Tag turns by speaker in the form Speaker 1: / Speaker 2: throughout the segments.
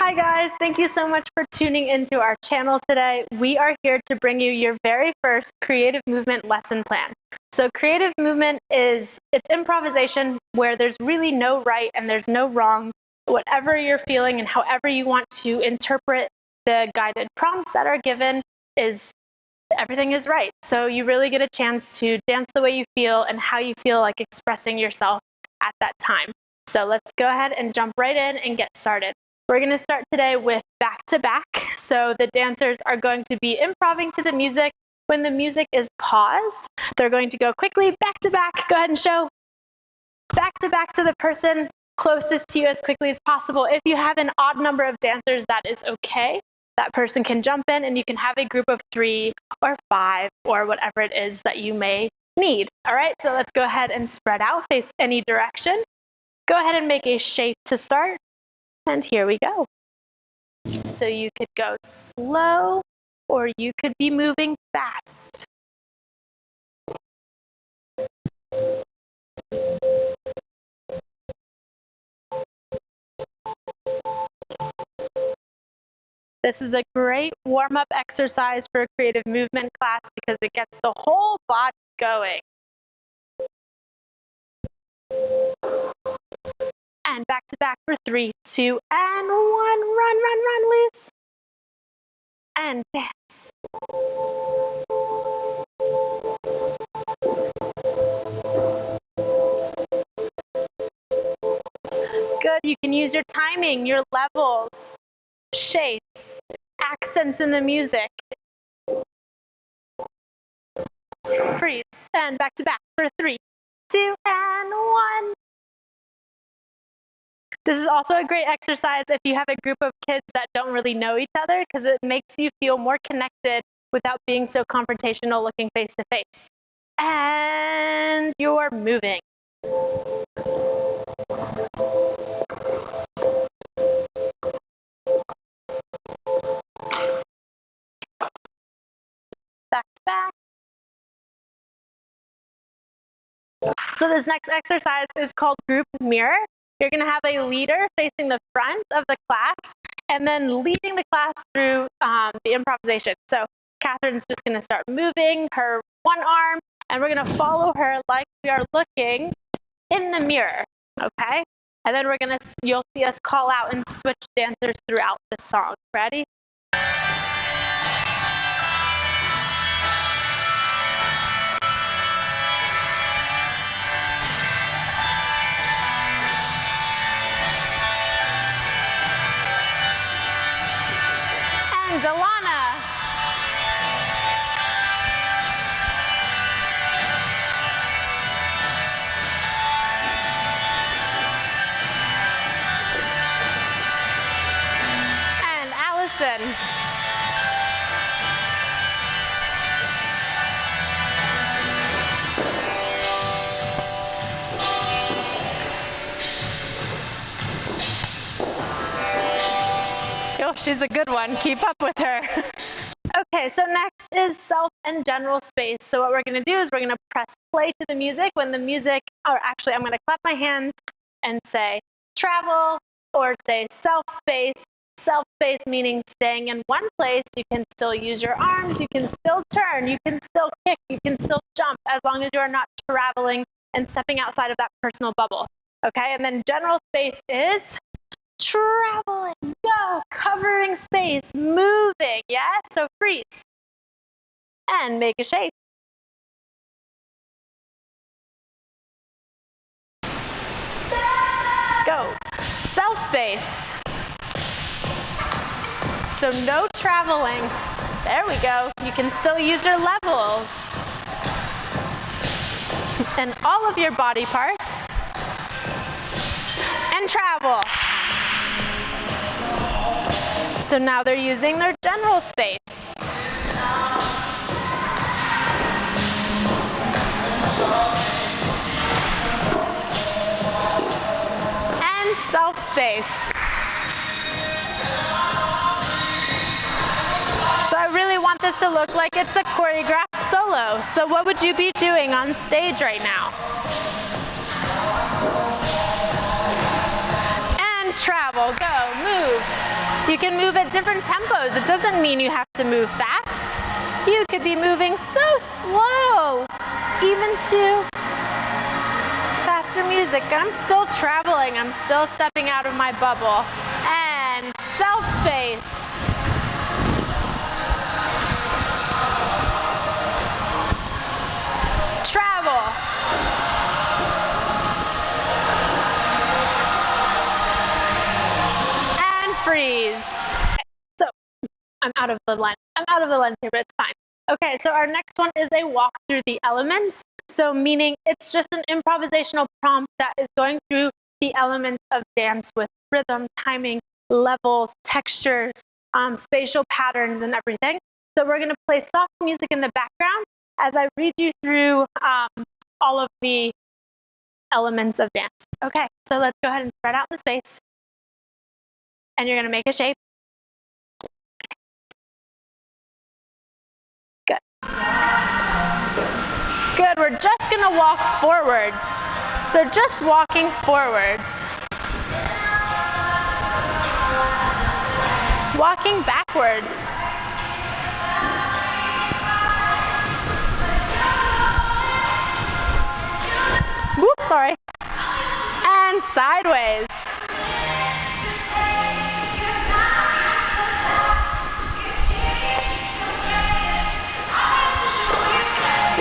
Speaker 1: Hi guys, thank you so much for tuning into our channel today. We are here to bring you your very first creative movement lesson plan. So creative movement it's improvisation where there's really no right and there's no wrong. Whatever you're feeling and however you want to interpret the guided prompts that are given everything is right. So you really get a chance to dance the way you feel and how you feel like expressing yourself at that time. So let's go ahead and jump right in and get started. We're going to start today with back-to-back. So the dancers are going to be improvising to the music. When the music is paused, they're going to go quickly back-to-back. Go ahead and show back-to-back to the person closest to you as quickly as possible. If you have an odd number of dancers, that is okay. That person can jump in and you can have a group of 3 or 5 or whatever it is that you may need. All right, so let's go ahead and spread out, face any direction. Go ahead and make a shape to start. And here we go. So you could go slow or you could be moving fast. This is a great warm-up exercise for a creative movement class because it gets the whole body going. And back to back for 3, 2, and 1. Run, loose. And dance. Good, you can use your timing, your levels, shapes, accents in the music. Freeze, and back to back for 3, 2, and 1. This is also a great exercise if you have a group of kids that don't really know each other because it makes you feel more connected without being so confrontational looking face to face. And you're moving. Back to back. So this next exercise is called group mirror. You're going to have a leader facing the front of the class and then leading the class through the improvisation. So Catherine's just going to start moving her one arm and we're going to follow her like we are looking in the mirror, okay? And then you'll see us call out and switch dancers throughout the song. Ready? Delana. And Allison. Oh, she's a good one. Keep up with her. Okay, so next is self and general space. So what we're going to do is we're going to press play to the music when the music, or actually I'm going to clap my hands and say travel or say self space. Self space meaning staying in one place. You can still use your arms, you can still turn, you can still kick, you can still jump as long as you are not traveling and stepping outside of that personal bubble. Okay, and then general space is traveling, go, covering space, moving, yeah? So freeze and make a shape. Go, self-space. So no traveling. There we go. You can still use your levels and all of your body parts and travel. So now they're using their general space. And self-space. So I really want this to look like it's a choreographed solo. So what would you be doing on stage right now? And travel, go, move. You can move at different tempos. It doesn't mean you have to move fast. You could be moving so slow, even to faster music. I'm still traveling. I'm still stepping out of my bubble. And self-space. Travel. And freeze. So I'm out of the line. I'm out of the lens here, but it's fine. Okay, so our next one is a walk through the elements. So meaning it's just an improvisational prompt that is going through the elements of dance with rhythm, timing, levels, textures, spatial patterns, and everything. So we're going to play soft music in the background as I read you through all of the elements of dance. Okay, so let's go ahead and spread out the space. And you're going to make a shape. Good. Good, we're just going to walk forwards. So just walking forwards. Walking backwards. Whoops, sorry. And sideways.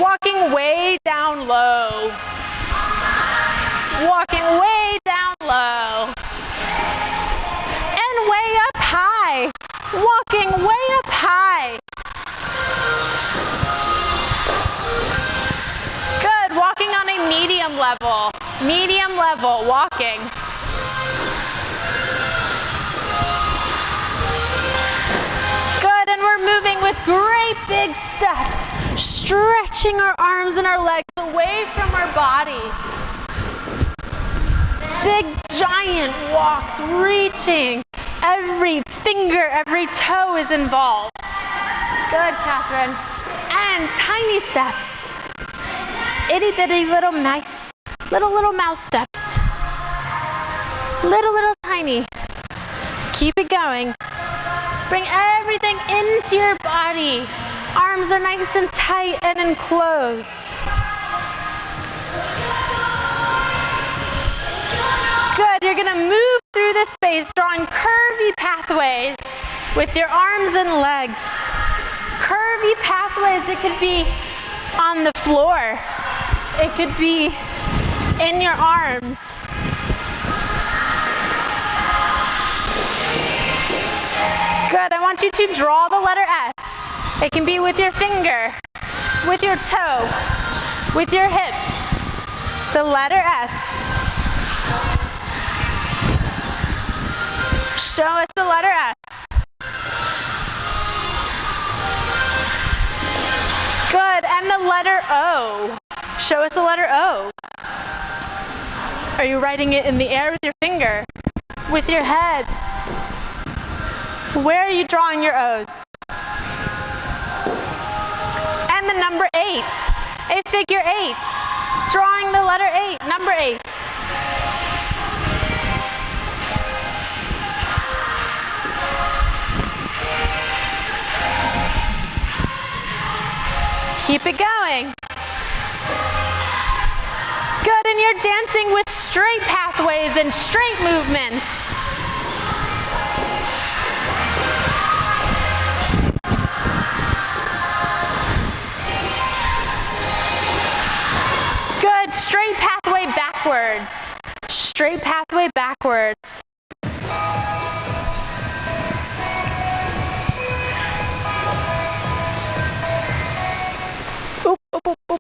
Speaker 1: Walking way down low. Walking way down low. And way up high. Walking way up high. Good, walking on a medium level. Medium level, walking. Good, and we're moving with great big steps. Stretching our arms and our legs away from our body. Big giant walks, reaching. Every finger, every toe is involved. Good, Catherine. And tiny steps. Itty bitty little mice. Little mouse steps. Little tiny. Keep it going. Bring everything into your body. Arms are nice and tight and enclosed. Good, you're gonna move through the space, drawing curvy pathways with your arms and legs. Curvy pathways, it could be on the floor. It could be in your arms. Good, I want you to draw the letter S. It can be with your finger, with your toe, with your hips. The letter S. Show us the letter S. Good, and the letter O. Show us the letter O. Are you writing it in the air with your finger? With your head? Where are you drawing your O's? And the number 8, a figure 8. Drawing the letter 8, number 8. Keep it going. Good, and you're dancing with straight pathways and straight movements. Good, straight pathway backwards. Straight pathway backwards. Oop, oop, oop, oop.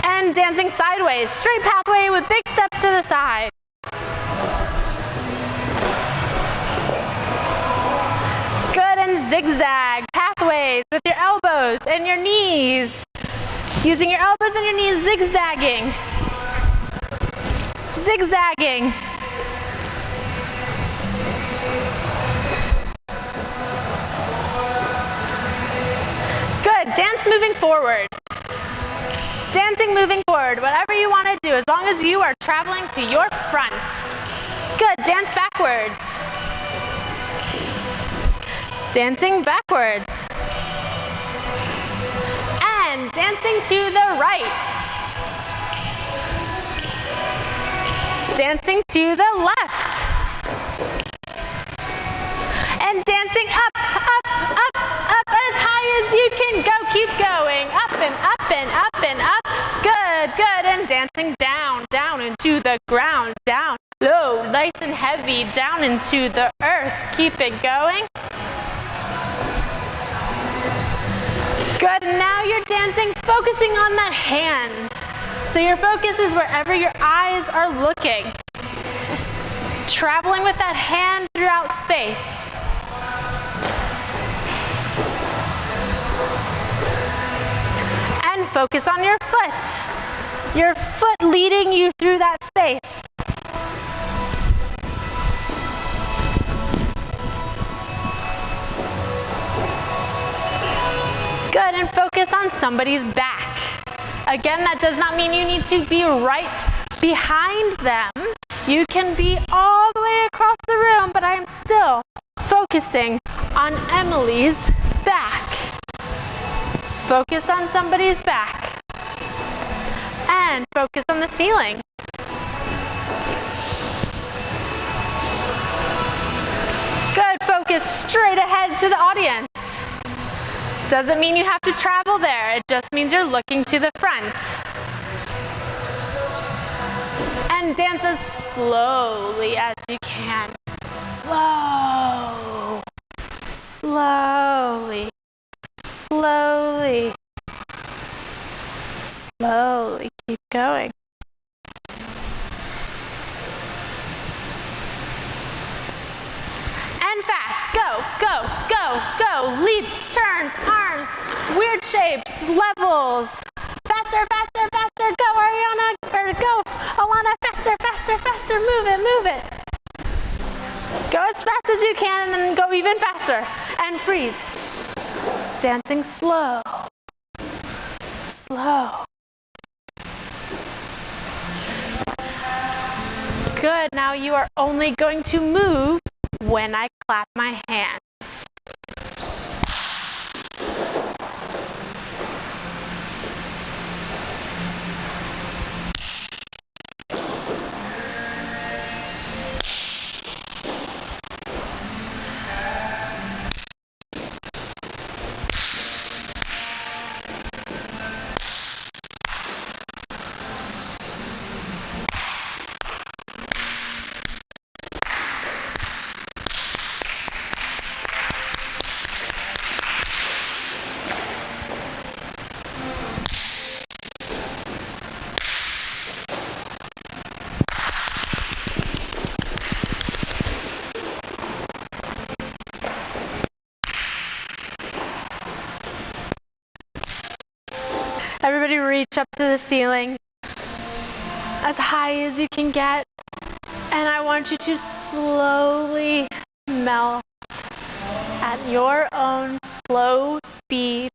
Speaker 1: And dancing sideways. Straight pathway with big steps to the side. Good, and zigzag pathways with your elbows and your knees. Using your elbows and your knees, zigzagging. Zigzagging. Good, dance moving forward. Dancing, moving forward, whatever you want to do, as long as you are traveling to your front. Good, dance backwards. Dancing backwards. And dancing to the right. Dancing to the left. And dancing up, up, up, up as high as you can go. Keep going. Up and up and up and up. Good, good. And dancing down, down into the ground. Down, low, nice and heavy. Down into the earth. Keep it going. Good. Now you're dancing, focusing on that hand. So your focus is wherever your eyes are looking. Traveling with that hand throughout space. And focus on your foot. Your foot leading you through that space. Good, and focus on somebody's back. Again, that does not mean you need to be right behind them. You can be all the way across the room, but I am still focusing on Emily's back. Focus on somebody's back. And focus on the ceiling. Good, focus straight ahead to the audience. Doesn't mean you have to travel there, it just means you're looking to the front. And dance as slowly as you can. Slow. Slowly. Slowly. Slowly. Keep going. And fast. Go, go, go, go. Leaps, turns, arms, weird shapes, levels. Faster, faster, faster. Go, Ariana. Or go, Alana. Faster, faster, faster. Move it, move it. Go as fast as you can and then go even faster. And freeze. Dancing slow. Slow. Good. Now you are only going to move when I clap my hands. Everybody reach up to the ceiling as high as you can get. And I want you to slowly melt at your own slow speed.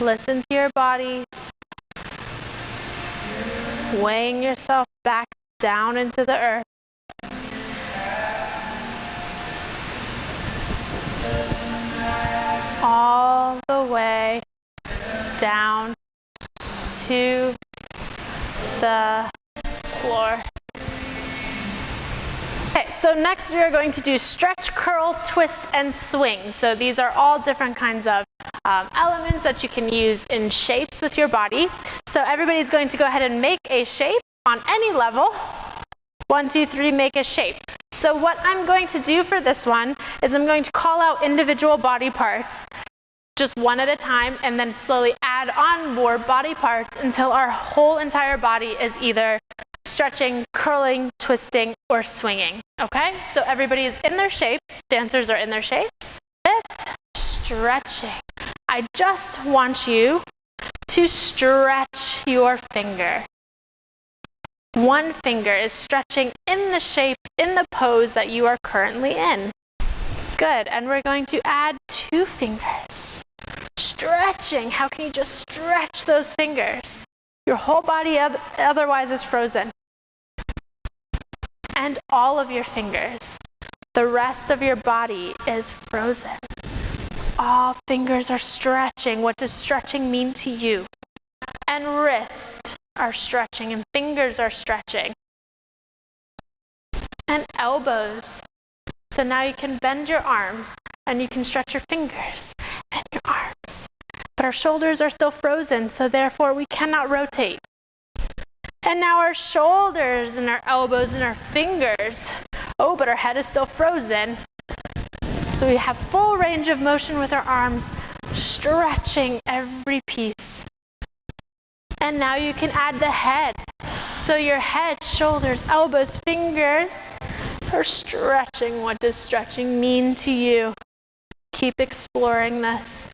Speaker 1: Listen to your bodies. Weighing yourself back down into the earth. All the way down to the floor. Okay, so next we are going to do stretch, curl, twist, and swing. So these are all different kinds of elements that you can use in shapes with your body. So everybody's going to go ahead and make a shape on any level. 1, 2, 3, make a shape. So what I'm going to do for this one is I'm going to call out individual body parts, just one at a time, and then slowly add on more body parts until our whole entire body is either stretching, curling, twisting, or swinging. Okay? So everybody is in their shapes. Dancers are in their shapes. With stretching, I just want you to stretch your finger. One finger is stretching in the shape, in the pose that you are currently in. Good. And we're going to add 2 fingers. Stretching. How can you just stretch those fingers? Your whole body otherwise is frozen. And all of your fingers. The rest of your body is frozen. All fingers are stretching. What does stretching mean to you? And wrists are stretching and fingers are stretching. And elbows. So now you can bend your arms and you can stretch your fingers and your arms. But our shoulders are still frozen, so therefore we cannot rotate. And now our shoulders and our elbows and our fingers. Oh, but our head is still frozen. So we have full range of motion with our arms, stretching every piece. And now you can add the head. So your head, shoulders, elbows, fingers are stretching. What does stretching mean to you? Keep exploring this.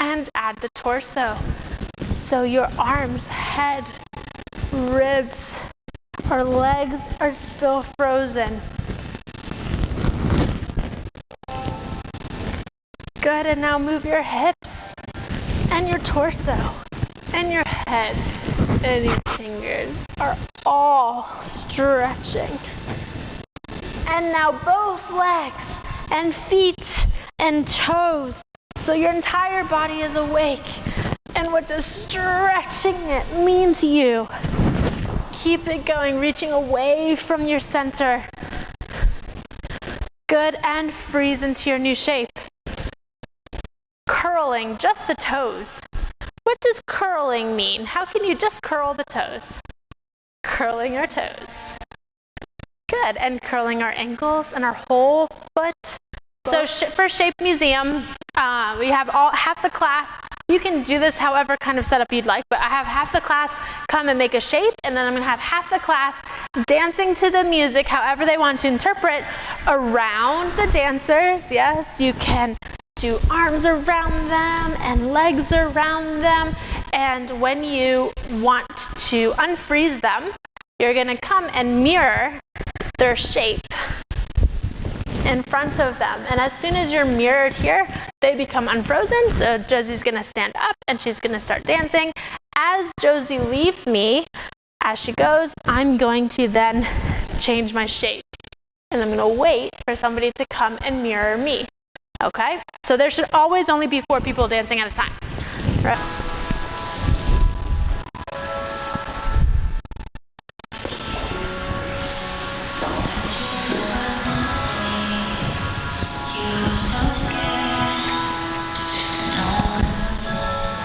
Speaker 1: And add the torso. So your arms, head, ribs, or legs are still frozen. Good, and now move your hips and your torso and your head and your fingers are all stretching. And now both legs and feet and toes. So your entire body is awake. And what does stretching it mean to you? Keep it going, reaching away from your center. Good, and freeze into your new shape. Curling just the toes. What does curling mean? How can you just curl the toes? Curling our toes. Good, and curling our ankles and our whole foot. So for Shape Museum, we have half the class. You can do this however kind of setup you'd like, but I have half the class come and make a shape, and then I'm going to have half the class dancing to the music however they want to interpret around the dancers. Yes, you can do arms around them and legs around them, and when you want to unfreeze them, you're going to come and mirror their shape in front of them. And as soon as you're mirrored here, they become unfrozen. So Josie's gonna stand up and she's gonna start dancing. As Josie leaves me, as she goes, I'm going to then change my shape. And I'm gonna wait for somebody to come and mirror me. Okay? So there should always only be 4 people dancing at a time. Right?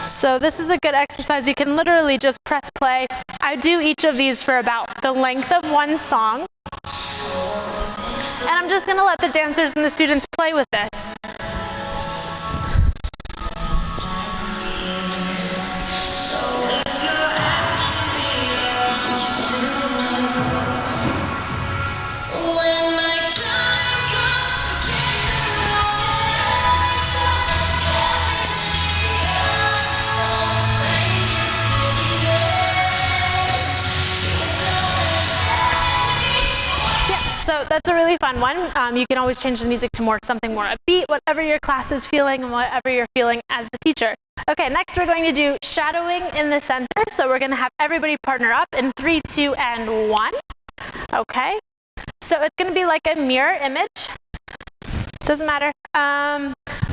Speaker 1: So this is a good exercise. You can literally just press play. I do each of these for about the length of one song. And I'm just going to let the dancers and the students play with this. So that's a really fun one. You can always change the music to something more upbeat, whatever your class is feeling and whatever you're feeling as the teacher. Okay, next we're going to do shadowing in the center. So we're going to have everybody partner up in 3, 2, and 1. Okay, so it's going to be like a mirror image. Doesn't matter.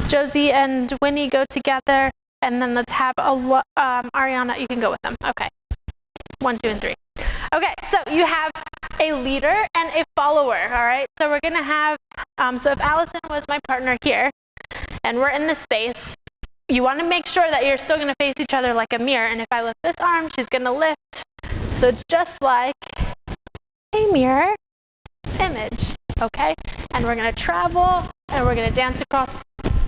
Speaker 1: Josie and Winnie go together, and then let's have Ariana, you can go with them. Okay, 1, 2, and 3. Okay, so you have a leader and a follower, all right? So we're going to have, so if Allison was my partner here, and we're in this space, you want to make sure that you're still going to face each other like a mirror, and if I lift this arm, she's going to lift. So it's just like a mirror image, okay? And we're going to travel, and we're going to dance across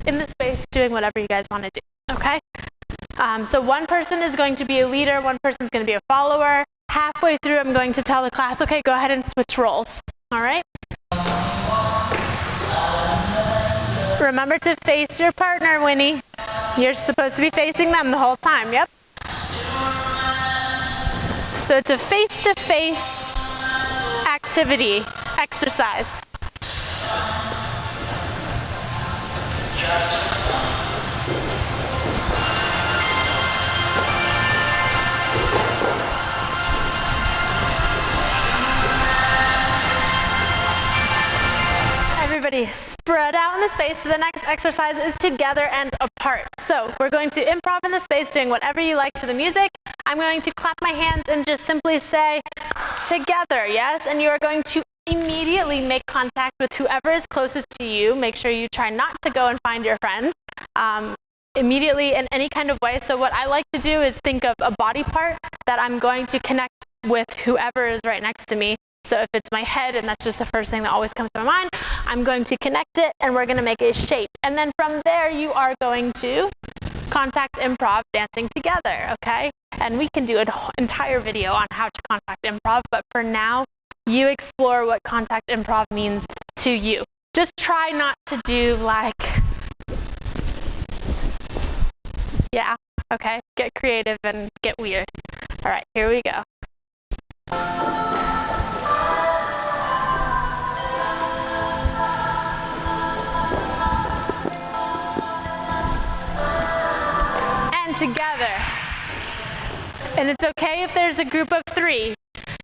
Speaker 1: in the space doing whatever you guys want to do, okay? So one person is going to be a leader, one person is going to be a follower. Halfway through, I'm going to tell the class, okay, go ahead and switch roles, all right? Remember to face your partner, Winnie. You're supposed to be facing them the whole time, yep. So it's a face-to-face activity, exercise. Ready? Spread out in the space. The next exercise is together and apart. So we're going to improv in the space, doing whatever you like to the music. I'm going to clap my hands and just simply say together, yes? And you are going to immediately make contact with whoever is closest to you. Make sure you try not to go and find your friend immediately in any kind of way. So what I like to do is think of a body part that I'm going to connect with whoever is right next to me. So if it's my head, and that's just the first thing that always comes to my mind, I'm going to connect it and we're going to make a shape. And then from there, you are going to contact improv dancing together, okay? And we can do an entire video on how to contact improv, but for now, you explore what contact improv means to you. Just try not to do like, yeah, okay? Get creative and get weird. All right, here we go. Together. And it's okay if there's a group of 3.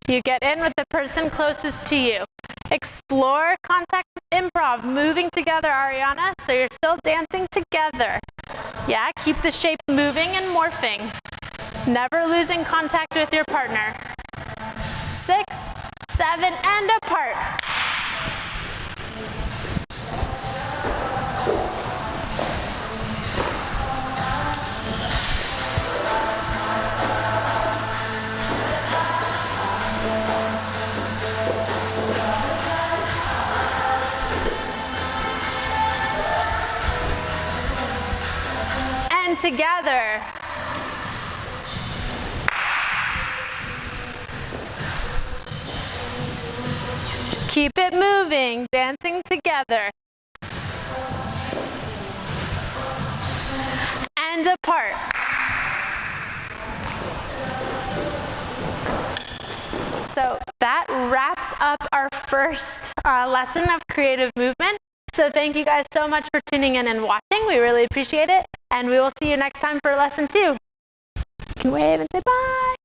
Speaker 1: You get in with the person closest to you. Explore contact improv, moving together, Ariana, so you're still dancing together. Yeah, keep the shape moving and morphing. Never losing contact with your partner. 6, 7, and apart. Together. Keep it moving, dancing together. And apart. So that wraps up our first lesson of creative movement. So thank you guys so much for tuning in and watching. We really appreciate it. And we will see you next time for lesson 2. You can wave and say bye.